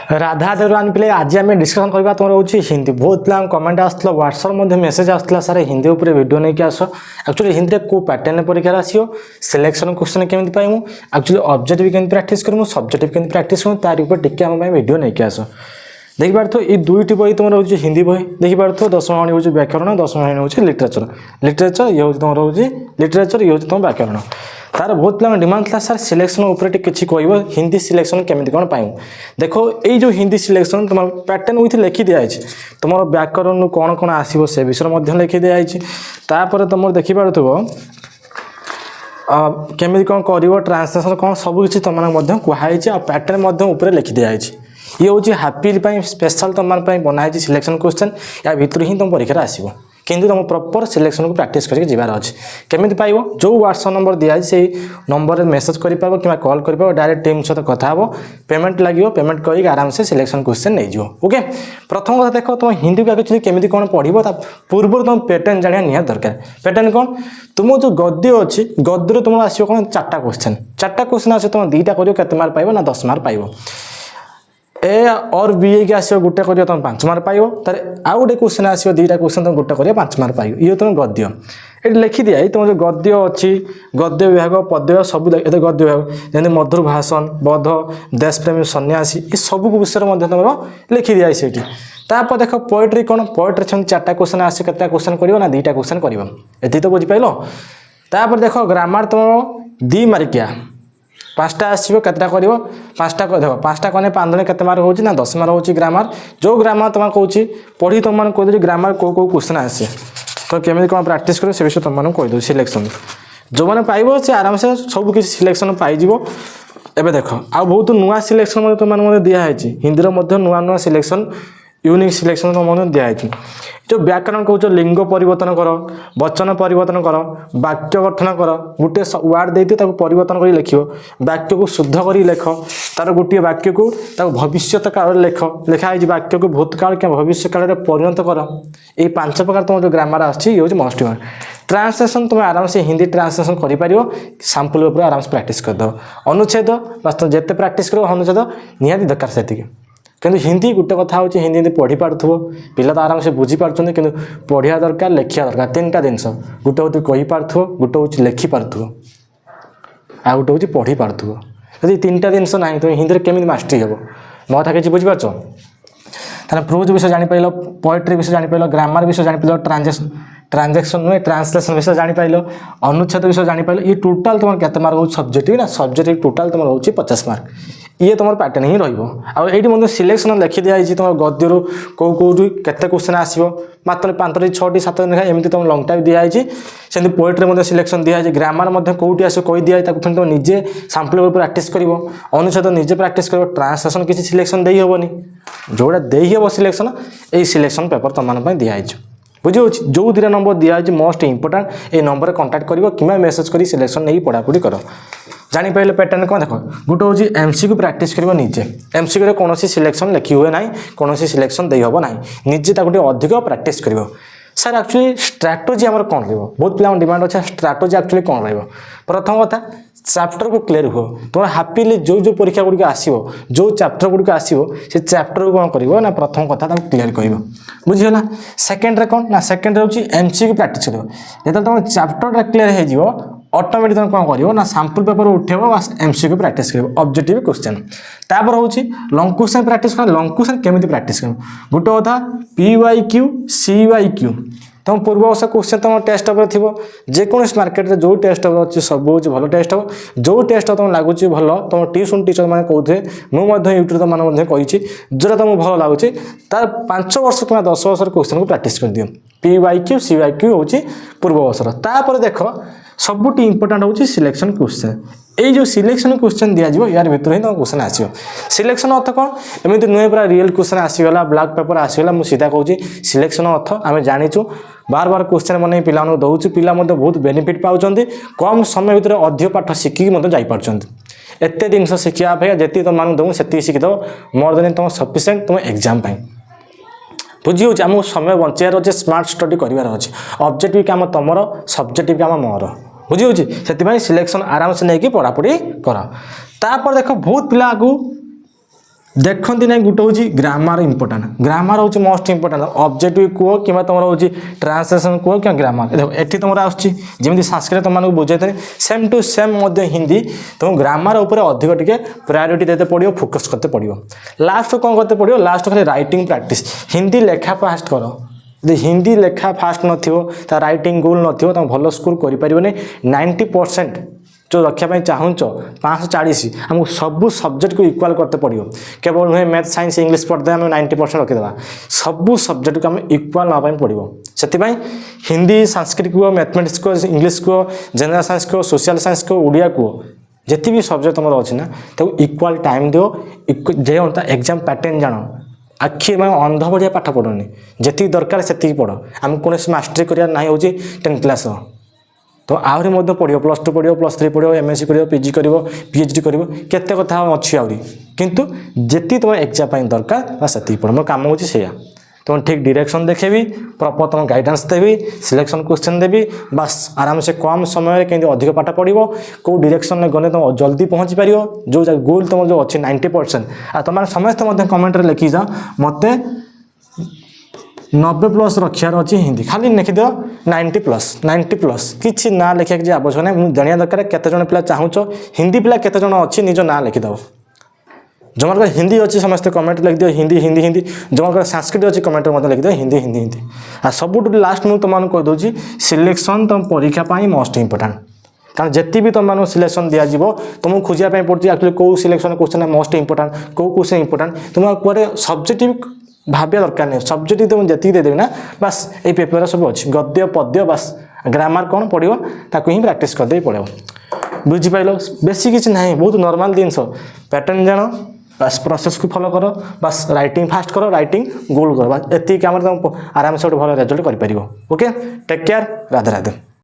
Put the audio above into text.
राधा देवरान पिले आज आम डिस्कसन करवा तुम रोचे हिंदी बहुत पिला कमेंट आसला व्हाट्सअप मेसेज आसला सारे हिंदी उपर वीडियो नहीं आस एक्चुअली हिंदी को पैटर्न परीक्षा आसो सिलेक्शन क्वेश्चन केमी पाइबू एक्चुअली ऑब्जेक्टिव केमी प्रैक्टिस करूँ सब्जेक्टिव केमी प्रैक्टिस करूँ तार ऊपर टिके आम वीडियो नहीं आस देखिपार ये दुईट बही तुम रोचे हिंदी बही देखिपार 10 श्रेणी हूँ व्याकरण 10 श्रेणी हूँ लिटरेचर ये हूँ तुम रोचे लिटरेचर ये हूँ तुम व्याकरण तार बहुत पिला डिमांड था सर सिलेक्शन उपर किसी कह हिंदी सिलेक्शन केमी कौन पाइबू देखो ये जो हिंदी सिलेक्शन तुम पैटर्न विथ लिखि दिखाई तुम व्याकरण कौन कौन आसो से विषय लिखि दिखाई तापर तुम देखिपार केमी कौन कर ट्रांसलेशन कौन सबकि तुम कहुई पैटर्न उपर लिखि दिखाई ये हूँ हापिल स्पेशल तुम बनाई सिलेक्शन क्वेश्चन या भितर ही तुम परीक्षा आसो किंतु तुम प्रॉपर सिलेक्शन को प्रैक्टिस करके जीवार अच्छे केमी पाइब जो व्हाट्सएप नंबर दिखाई से नंबर मेसेज कर कि कॉल कर डायरेक्ट टीम सहित कथा हो पेमेंट लगे पेमेंट कर आराम से सिलेक्शन क्वेश्चन नहीं जाओ ओके प्रथम कथा देख तुम हिंदी को एक्चुअली केमी कौन पढ़ो पूर्व तुम पैटर्न जाना निहार दरकार पैटर्न कौन तुम जो गद्य अच्छी गद्य तुम आसो कौन 4टा क्वेश्चन आस तुम 2टा कर मार्क पाइब ना 10 मार्क पाइब ए और बी के आसो गोटे कर तुम 5 मार्क पाइब तार आउ गोटे क्वेश्चन आसो 2टा क्वेश्चन तुम गोटे कर 5 मार्क पाइब ये तुम गद्य ये लिखि दिया तुम जो गद्य अच्छी गद्य विभाग पद्य सब गद्य विभाग जमी मधुर भाषण बध देशप्रेमी सन्यासी ये सब विषय तुम लिखि दिया तापर देख पोएट्री कौन पोएट्री 4टा क्वेश्चन आस के क्वेश्चन कर ना 2टा क्वेश्चन कर ये तो बुझिपाल तापर देख ग्रामर तुम 2 मार्किया 5टा आसो के कर 5टा देख 5टा कने 5 जन के मार्क हो 10 मार्क हो ग्रामर जो ग्रामर तुम कौच पढ़ी तुम कह ग्रामर कौ क्वेश्चन आसे तो केमी कौन प्रैक्टिस कर से विषय तुम कहीदे सिलेक्शन जो मैंने पाइब से आराम से सब किसी सिलेक्शन पाइज एवं देख आ बहुत नुआ सिलेक्शन तुम दिखाई हिंदी नुआ नुआ सिलेक्शन यूनिक सिलेक्शन तुम दिखाई जो व्याकरण कौच लिंग परिवर्तन कर वचन परिवर्तन कर वाक्य गठन कर गोटे वार्ड देते परिवर्तन कर लिख वाक्य को शुद्ध कर लिख तार गोटे वाक्य को भविष्य काल लिख लिखाई वाक्य को भूतकाल क्या भविष्य काल परिणत कर ये 5 प्रकार तुम जो ग्रामर आछी मोस्ट ट्रांसलेशन तुम आराम से हिंदी ट्रांसलेशन कर सैंपल उपर आराम से प्रैक्टिस करदे अनुच्छेद बस जिते प्रैक्टिस कर अनुच्छेद निहाती दरकार से किंतु हिंदी गोटे कथा हूँ हिंदी पढ़ी पार्थो पिला तो आराम से बुझी पार्थ कि पढ़ा दरकार लिखा दरकार 3टा जिनस गोटे हूँ कही पार्थो गोटे हूँ लिखि पार्थो आ गोटे हूँ पढ़ी पार्थो यदि 3टा जिनस ना तुम हिंदी केमी मास्टरी हे मो कथा किसी बुझीपार तार प्रोज विषय जापार पोएट्री विषय जापार ग्रामर विषय जापार ट्रांजेक्शन नुहे ट्रांसलेशन विषय जापार अनुच्छेद विषय जापार ये टोटाल तुम केते मार्क हो सब्जेक्टिव ना सब्जेक्टिव टोटाल तुम रोचे 50 मार्क ये तुम पैटर्न ही रही सिलेक्शन लिखि दिखाई तुम गद्य कौ कौटी केते क्वेश्चन आसो मात्र 5टी 6टी 7 लेखा एमती तुम लंग टाइम दिखाई से पोएट्री सिलेक्शन दिखाई ग्रामर कौटी आस कही दिखाई फिर तुम निजे सैंपल उपर प्रैक्टिस कर अनुच्छेद निजे प्रैक्टिस कर ट्रांसलेशन किसी सिलेक्शन दे हेनी जोड़ा दे हे सिलेक्शन ये सिलेक्शन पेपर तुम दिखाई बुझे जो 2टा नंबर दिखाई मोस्ट इंपोर्टाट ये नंबर कंटाक्ट कर कि मेसेज कर सिलेक्शन नहीं पढ़ापढ़ी कर जापारे पैटर्न कौन देख गोटे हूँ एमसीक्यू प्रैक्टिस कर निजे एमसीक्यू कौन सिलेक्शन लिखि हुए ना कौन सिलेक्शन दे हम ना निजे अधिक प्रैक्टिस कर सर एक्चुअली स्ट्राटेजी आम कौन रहा बहुत पिला डिमांड अच्छे स्ट्राटेजी एक्चुअली कौन रहा प्रथम कथा चैप्टर को क्लीयर हो तुम हापिली जो जो परीक्षा गुड़िक आसो जो चैप्टर गुड़िक आसो से चैप्टर को कौन कर ना प्रथम कथा क्लीयर कर बुझीगला सेकेंड कौन ना सेकेंड हूँ एमसीक्यू प्रैक्टिस कर जो तुम चैप्टर क्लीयर हो ऑटोमेटिक तुम कौन कर ना सैंपल पेपर उठेब एमसीक्यू प्रैक्टिस कर ऑब्जेक्टिव क्वेश्चन तापर हूँ लंग क्वेश्चन प्रैक्टिस कर लंग क्वेश्चन केमी प्रैक्टिस कर गोटे कथा PYQ CYQ तुम पूर्व वर्ष क्वेश्चन तुम टेस्ट पेपर थी जेकोसी मार्केट जो टेस्ट पेपर अच्छे सब हूँ भल टेस्ट हम जो टेस्ट तुम लगुच भल तुम ट्यूशन टीचर मैंने कहते मुझे यूट्यूब मैंने कही जोटा तुमको भल लगुच तार 5 वर्ष कि 10 वर्ष क्वेश्चन को प्रैक्टिस कर दियो PYQ CYQ हूँ पूर्व वर्षर तापर देख सबुठ इंपोर्टाट हूँ सिलेक्शन क्वेश्चन ये जो सिलेक्शन क्वेश्चन दिज्व यार भितर ही तुम क्वेश्चन आसो सिलेक्शन अर्थ कौन एमती नुहे पूरा रियल क्वेश्चन आसीगला ब्लैक पेपर आसीगला मुझे सीधा कहूँ सिलेक्शन अर्थ आम जाचु बार बार क्वेश्चन बन पिला दौचु पिला बहुत बेनिफिट पाँच कम समय भितर अधिक पाठ शिखिकी जापार एत जिन शिखा अपेक्षा जी तुम दूँ से शिखिदेव मोर देन तुम सफिसीयंट तुम एग्जाम बुझी हो आमको समय बचार अच्छे स्मार्ट स्टडी करार अच्छे ऑब्जेक्टिव काम तुम सब्जेक्टिव काम मोर बुझी हो से सिलेक्शन आराम से नहीं पढ़ापढ़ी कर तापर देख बहुत पिला को देखते ना गोटे हूँ ग्रामर इंपोर्टाट ग्रामर हूँ मोस्ट इंपोर्टाट ऑब्जेक्टिव कह कि तुम हूँ ट्रांसलेशन कह कि ग्रामर देखो ये तुम आसमी संस्कृत तुमको बुझे सेम टू सेम हिंदी तुम ग्रामर उपर अधिक टे प्रायोरिटी देते पड़ो फोकस करते पड़ो लास्ट कौन करते पड़ो लास्ट खाली राइटिंग प्रैक्टिस हिंदी लेखा फास्ट कर यदि हिंदी लेखा फास्ट न राइटिंग गोल न तुम भल स्कोर कर 90% जो रखापी चाहूच 540 आमको सबू सब्जेक्ट को इक्वाल करते पड़ो केवल नुहे मैथ साइंस इंग्लिश पढ़ते आम 90% रखीदा सबू सब्जेक्ट को आम इक्वाल नापी पड़ो से हिंदी संस्कृत को मैथमेटिक्स को इंग्लिश को जनरल साइंस को सोशल साइंस को ओडिया को जिते भी सब्जेक्ट तुम अच्छी ना तो इक्वाल टाइम दियो जे एग्जाम पैटर्न जान आखि मैं अंध बढ़िया पाठ पढ़ुनी जी दरकार से पढ़ आम कौन मास्टरी करार ना हूँ 10th क्लास तो आहरी पढ़ो +2 पढ़ो +3 पढ़ो MSc करो PG कर PhD कर केते कथा अच्छी आहरी किंतु जी तुम एग्जाम दरकार से पढ़ मोर कम होची से तुम ठीक डायरेक्शन देखेबी प्रॉपर तुम गाइडेंस देवी सिलेक्शन क्वेश्चन देवी बस आराम से कम समय केंद्र अधिक पाठ पढ़ो कौ डायरेक्शन में गले तुम जल्दी पहुँची पार जो गोल तुम जो अच्छी 90% आ तुम समस्त कमेंट लिखी जाओ मत 90+ रखार अच्छी हिंदी खाली लिखिद 90+ किसी ना लिखा कि आवश्यक ना मुझे जाना दरकार केते जन पिला चाहूच हिंदी पिला केते जन अच्छी निज ना लिखिद जमार हिंदी अच्छी समस्त कमेंट लिखिद हिंदी हिंदी हिंदी जमार संस्कृत अच्छी कमेंट लिखिद हिंदी हिंदी हिंदी आ सब लास्ट मुझे तुम कहीदे सिलेक्शन तुम परीक्षा मोस्ट इंपोर्टाट कारण जिते भी तुम सिलेक्शन दिज्व तुमको खोजापी पड़ती एक्चुअली कौ सिलेक्शन क्वेश्चन मोस्ट इंपोर्टाट कौ क्वेश्चन इंपोर्टाट तुम कुआडे सब्जेक्टिव भाविया दरकार नहीं सब्जेक्ट तुम जी देदेवी ना बस ये पेपर सब अच्छी गद्य पद्य बस ग्रामर कौन पढ़ो ताकू ही प्राक्ट करदे पड़ो बुझीपाल बेसी किसी ना बहुत नॉर्मल जिनस पैटर्न जान बस प्रोसेस को फॉलो करो बस राइटिंग फास्ट करो राइटिंग गोल करो बस ये आराम से गोटे भल रिजल्ट कर okay take care Radhe Radhe.